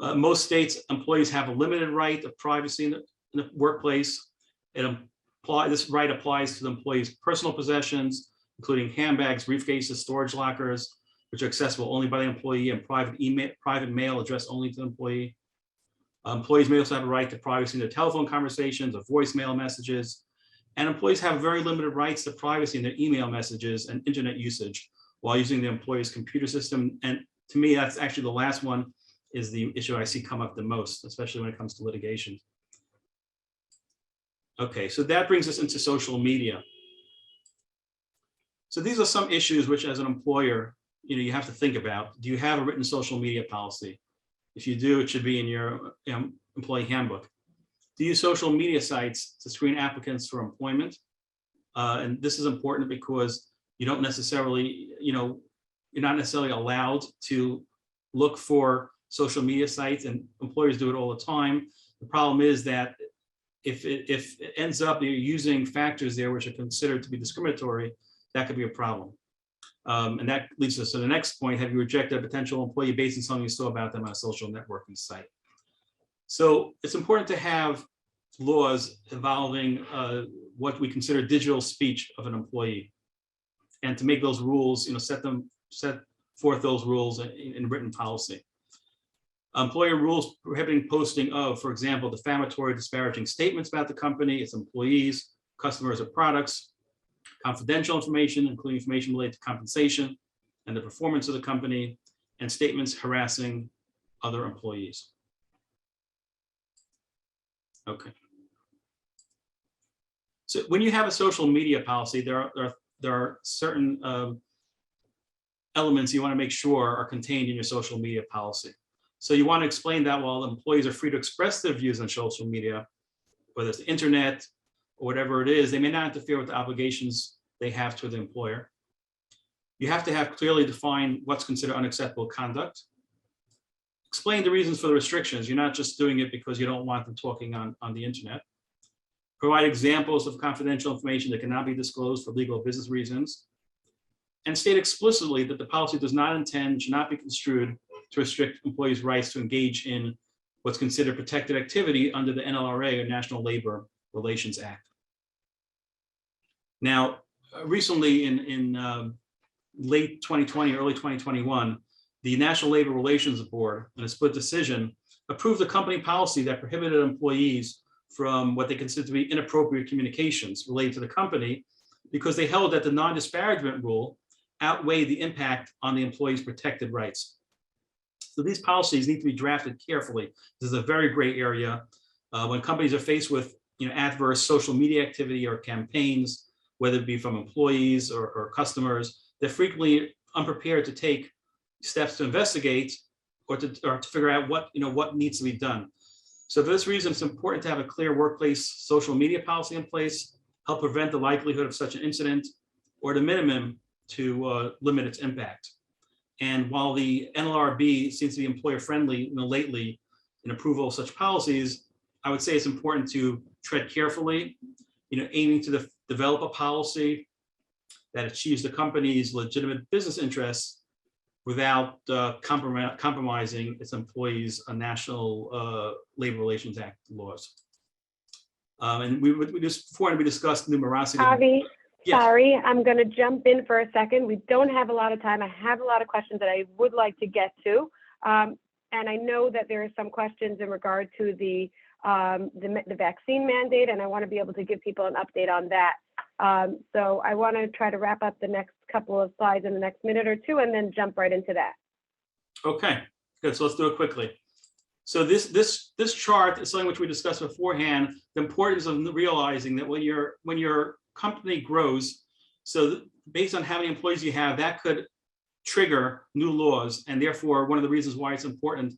Most states, employees have a limited right of privacy in the workplace. This right applies to the employee's personal possessions, including handbags, briefcases, storage lockers, which are accessible only by the employee, and private mail addressed only to the employee. Employees may also have a right to privacy in their telephone conversations or voicemail messages. And employees have very limited rights to privacy in their email messages and internet usage while using the employee's computer system. And to me, that's actually the last one is the issue I see come up the most, especially when it comes to litigation. Okay, so that brings us into social media. So these are some issues which, as an employer, you have to think about. Do you have a written social media policy? If you do, it should be in your employee handbook. Do you use social media sites to screen applicants for employment? And this is important because you don't necessarily, you're not necessarily allowed to look for social media sites, and employers do it all the time. The problem is that if it ends up you're using factors there which are considered to be discriminatory, that could be a problem. And that leads us to the next point. Have you rejected a potential employee based on something you saw about them on a social networking site? So it's important to have laws involving what we consider digital speech of an employee, and to make those rules, set forth those rules in written policy. Employer rules prohibiting posting of, for example, defamatory, disparaging statements about the company, its employees, customers, or products, confidential information, including information related to compensation and the performance of the company, and statements harassing other employees. Okay. So when you have a social media policy, there are certain elements you want to make sure are contained in your social media policy. So you want to explain that while employees are free to express their views on social media, whether it's the internet or whatever it is, they may not interfere with the obligations they have to the employer. You have to have clearly defined what's considered unacceptable conduct. Explain the reasons for the restrictions. You're not just doing it because you don't want them talking on the internet. provide examples of confidential information that cannot be disclosed for legal or business reasons, and state explicitly that the policy does not intend, should not be construed to restrict employees' rights to engage in what's considered protected activity under the NLRA, or National Labor Relations Act. Now, recently in late 2020, early 2021, the National Labor Relations Board, in a split decision, approved a company policy that prohibited employees from what they consider to be inappropriate communications related to the company, because they held that the non-disparagement rule outweighed the impact on the employee's protected rights. So these policies need to be drafted carefully. This is a very gray area. When companies are faced with adverse social media activity or campaigns, whether it be from employees or customers, they're frequently unprepared to take steps to investigate or to figure out what needs to be done. So for this reason, it's important to have a clear workplace social media policy in place, help prevent the likelihood of such an incident, or at a minimum to limit its impact. And while the NLRB seems to be employer friendly lately in approval of such policies, I would say it's important to tread carefully, aiming to develop a policy that achieves the company's legitimate business interests without compromising its employees' National Labor Relations Act laws. And we just before we discussed numerosity. Avi, yes. Sorry, I'm going to jump in for a second. We don't have a lot of time. I have a lot of questions that I would like to get to, and I know that there are some questions in regard to the vaccine mandate, and I want to be able to give people an update on that. So I want to try to wrap up the next couple of slides in the next minute or two, and then jump right into that. Okay, good. So let's do it quickly. So this chart is something which we discussed beforehand. The importance of realizing that when your company grows, so based on how many employees you have, that could trigger new laws, and therefore one of the reasons why it's important,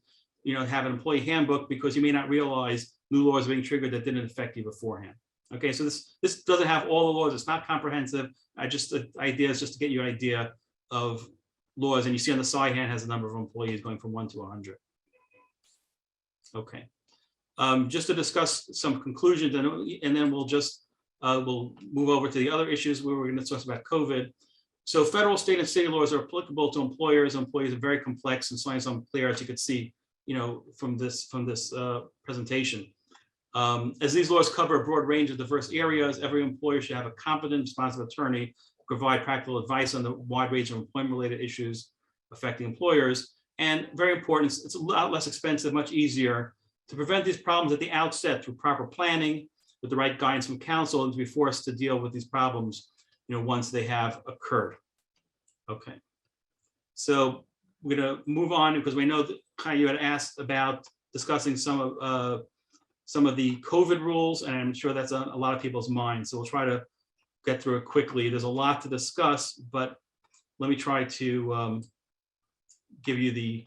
to have an employee handbook, because you may not realize new laws being triggered that didn't affect you beforehand. Okay, so this doesn't have all the laws. It's not comprehensive. The idea is just to get you an idea of laws, and you see on the side hand has a number of employees going from 1 to 100. Okay, just to discuss some conclusions, and then we'll just we'll move over to the other issues where we're going to discuss about COVID. So federal, state, and city laws are applicable to employers. Employees are very complex, and science unclear, as you could see, from this presentation. As these laws cover a broad range of diverse areas, every employer should have a competent, responsive attorney to provide practical advice on the wide range of employment-related issues affecting employers. And very important, it's a lot less expensive, much easier to prevent these problems at the outset through proper planning, with the right guidance from counsel, and to be forced to deal with these problems, once they have occurred. Okay, so we're going to move on, because we know that you had asked about discussing some of the COVID rules, and I'm sure that's on a lot of people's minds. So we'll try to get through it quickly. There's a lot to discuss, but let me try to give you the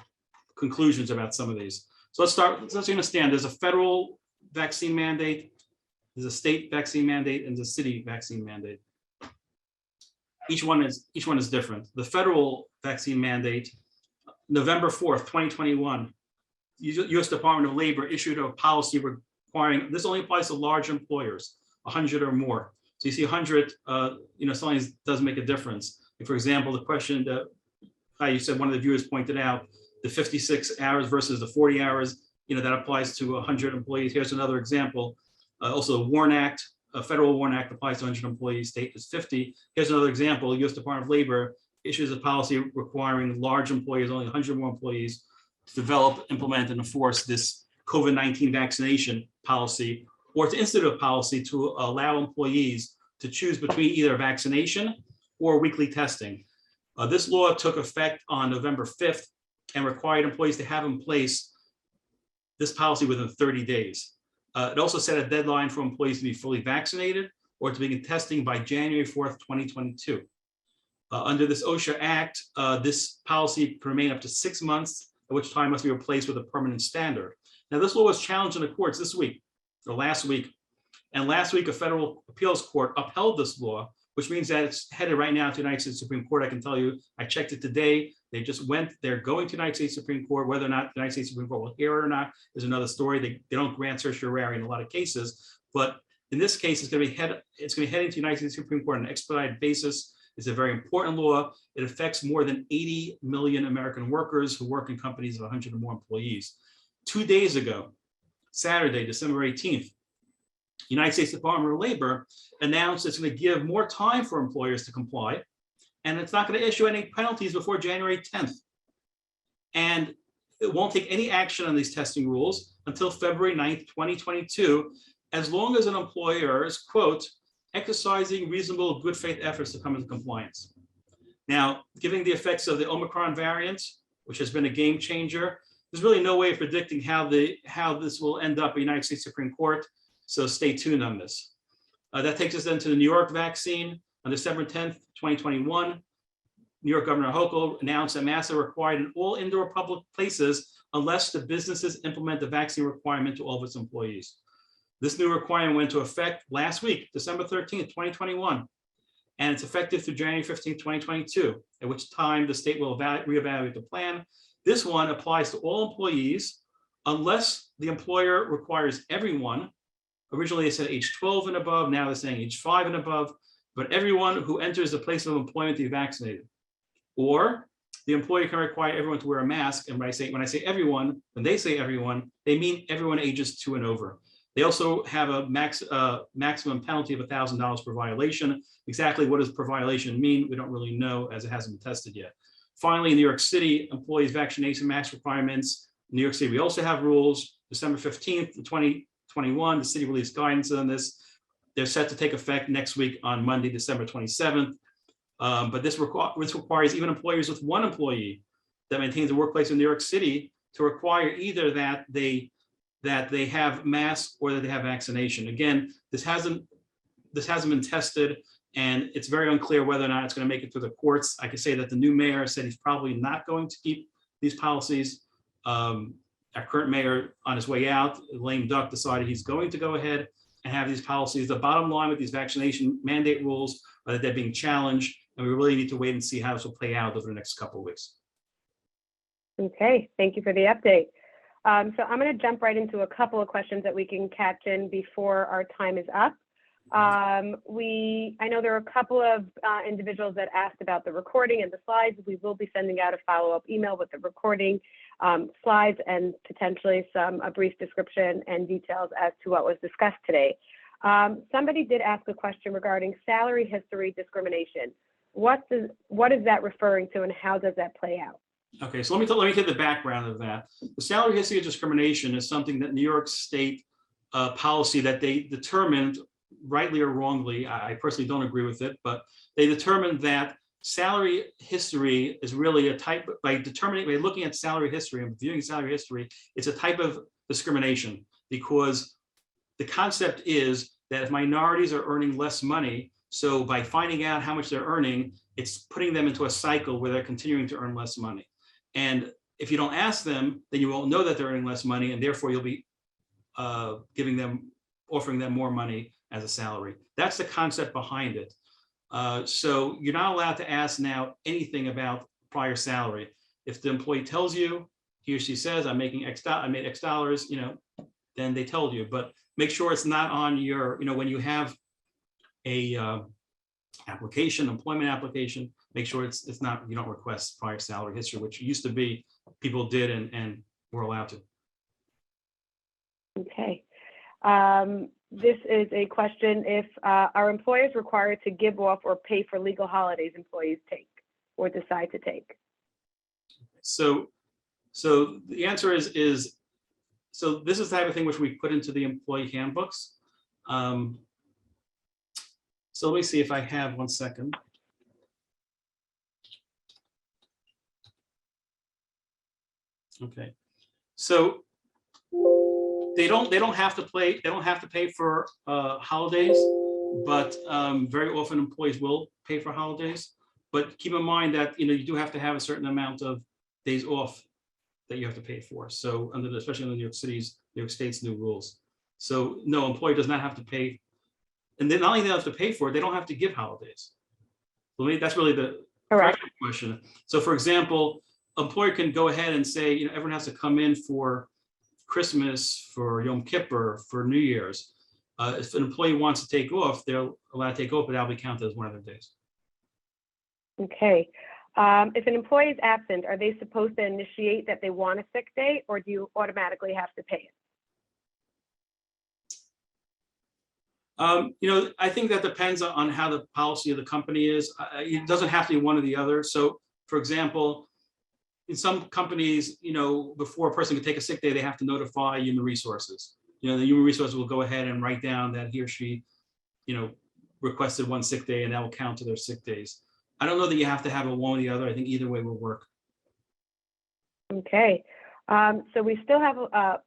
conclusions about some of these. So let's start. Let's understand. There's a federal vaccine mandate, there's a state vaccine mandate, and there's a city vaccine mandate. Each one is different. The federal vaccine mandate, November 4th, 2021, U.S. Department of Labor issued a policy requiring, this only applies to large employers, 100 or more. So you see 100, something does make a difference. Like, for example, the question that you said, one of the viewers pointed out, the 56 hours versus the 40 hours, that applies to 100 employees. Here's another example. Also, the WARN Act, a federal WARN Act applies to 100 employees, state is 50. Here's another example. U.S. Department of Labor issues a policy requiring large employees, only 100 more employees, to develop, implement, and enforce this COVID-19 vaccination policy, or to institute a policy to allow employees to choose between either vaccination or weekly testing. This law took effect on November 5th and required employees to have in place this policy within 30 days. It also set a deadline for employees to be fully vaccinated or to begin testing by January 4th, 2022. Under this OSHA Act, this policy can remain up to 6 months, at which time must be replaced with a permanent standard. Now, this law was challenged in the courts this week, or last week. And last week, a federal appeals court upheld this law, which means that it's headed right now to the United States Supreme Court. I can tell you, I checked it today. They're going to the United States Supreme Court. Whether or not the United States Supreme Court will hear it or not is another story. They don't grant certiorari in a lot of cases, but In this case, it's going to be heading to the United States Supreme Court on an expedited basis. It's a very important law. It affects more than 80 million American workers who work in companies of 100 or more employees. 2 days ago, Saturday, December 18th, United States Department of Labor announced it's going to give more time for employers to comply, and it's not going to issue any penalties before January 10th. And it won't take any action on these testing rules until February 9th, 2022, as long as an employer is, quote, exercising reasonable good faith efforts to come into compliance. Now, given the effects of the Omicron variant, which has been a game changer, there's really no way of predicting how this will end up at the United States Supreme Court. So stay tuned on this. That takes us then to the New York vaccine. On December 10th, 2021, New York Governor Hochul announced that masks are required in all indoor public places unless the businesses implement the vaccine requirement to all of its employees. This new requirement went into effect last week, December 13th, 2021, and it's effective through January 15th, 2022, at which time the state will reevaluate the plan. This one applies to all employees unless the employer requires everyone. Originally, they said age 12 and above. Now they're saying age 5 and above, but everyone who enters the place of employment to be vaccinated. Or the employer can require everyone to wear a mask. And when I say everyone, when they say everyone, they mean everyone ages 2 and over. They also have a maximum penalty of $1,000 per violation. Exactly what does per violation mean? We don't really know, as it hasn't been tested yet. Finally, in New York City, employees' vaccination mask requirements. In New York City, we also have rules. December 15th, 2021, the city released guidance on this. They're set to take effect next week on Monday, December 27th. But this requires even employers with 1 employee that maintains a workplace in New York City to require either that they have masks or that they have vaccination. Again, this hasn't been tested, and it's very unclear whether or not it's going to make it through the courts. I can say that the new mayor said he's probably not going to keep these policies. Our current mayor, on his way out, lame duck, decided he's going to go ahead and have these policies. The bottom line with these vaccination mandate rules are that they're being challenged, and we really need to wait and see how this will play out over the next couple of weeks. Okay, thank you for the update. So I'm going to jump right into a couple of questions that we can catch in before our time is up. I know there are a couple of individuals that asked about the recording and the slides. We will be sending out a follow-up email with the recording, slides, and potentially a brief description and details as to what was discussed today. Somebody did ask a question regarding salary history discrimination. What is that referring to, and how does that play out? Okay, so let me take the background of that. The salary history of discrimination is something that New York State policy that they determined, rightly or wrongly, I personally don't agree with it, but they determined that salary history is really a type, by looking at salary history and viewing salary history, it's a type of discrimination, because the concept is that if minorities are earning less money, so by finding out how much they're earning, it's putting them into a cycle where they're continuing to earn less money. And if you don't ask them, then you won't know that they're earning less money, and therefore you'll be offering them more money as a salary. That's the concept behind it. So you're not allowed to ask now anything about prior salary. If the employee tells you, he or she says, I made X dollars, then they told you. But make sure it's not on your, when you have a employment application, make sure it's not, you don't request prior salary history, which used to be people did and were allowed to. Okay. This is a question: if are employers required to give off or pay for legal holidays employees take or decide to take? So the answer is so this is the type of thing which we put into the employee handbooks. So let me see if I have 1 second. Okay, so they don't have to pay for holidays, but very often employees will pay for holidays. But keep in mind that you do have to have a certain amount of days off that you have to pay for. So especially under New York State's new rules. So no, employee does not have to pay, and then not only do they have to pay for it, they don't have to give holidays. So that's really the correct question. So for example, employer can go ahead and say, everyone has to come in for Christmas, for Yom Kippur, for New Year's. If an employee wants to take off, they're allowed to take off, but that'll be counted as one of their days. Okay. If an employee is absent, are they supposed to initiate that they want a sick day, or do you automatically have to pay it? I think that depends on how the policy of the company is. It doesn't have to be one or the other. So, for example, in some companies, before a person can take a sick day, they have to notify human resources. The human resources will go ahead and write down that he or she, requested one sick day, and that will count to their sick days. I don't know that you have to have it one or the other. I think either way will work. Okay. So we still have a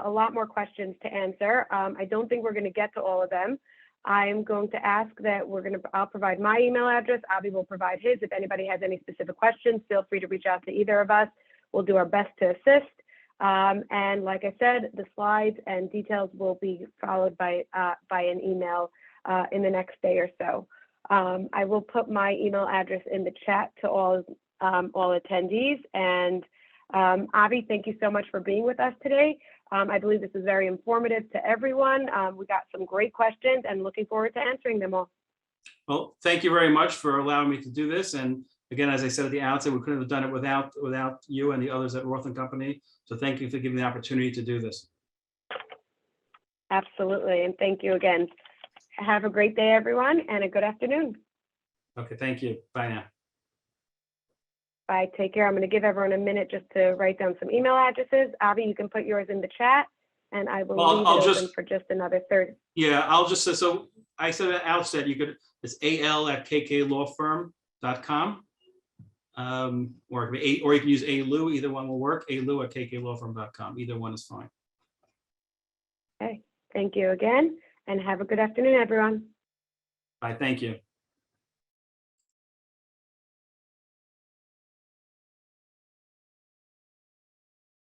lot more questions to answer. I don't think we're going to get to all of them. I'm going to ask that I'll provide my email address. Avi will provide his. If anybody has any specific questions, feel free to reach out to either of us. We'll do our best to assist. And like I said, the slides and details will be followed by an email in the next day or so. I will put my email address in the chat to all attendees. And Avi, thank you so much for being with us today. I believe this is very informative to everyone. We got some great questions and looking forward to answering them all. Well, thank you very much for allowing me to do this. And again, as I said at the outset, we couldn't have done it without you and the others at Roth&Co. So thank you for giving me the opportunity to do this. Absolutely. And thank you again. Have a great day, everyone, and a good afternoon. Okay, thank you. Bye now. Bye. Take care. I'm going to give everyone a minute just to write down some email addresses. Avi, you can put yours in the chat, and I will leave it open for just another 30. Yeah, I'll just say, so I said at the outset, it's al@kklawfirm.com. Or you can use ALU, either one will work. ALU@kklawfirm.com. Either one is fine. Okay. Thank you again, and have a good afternoon, everyone. Bye. Thank you.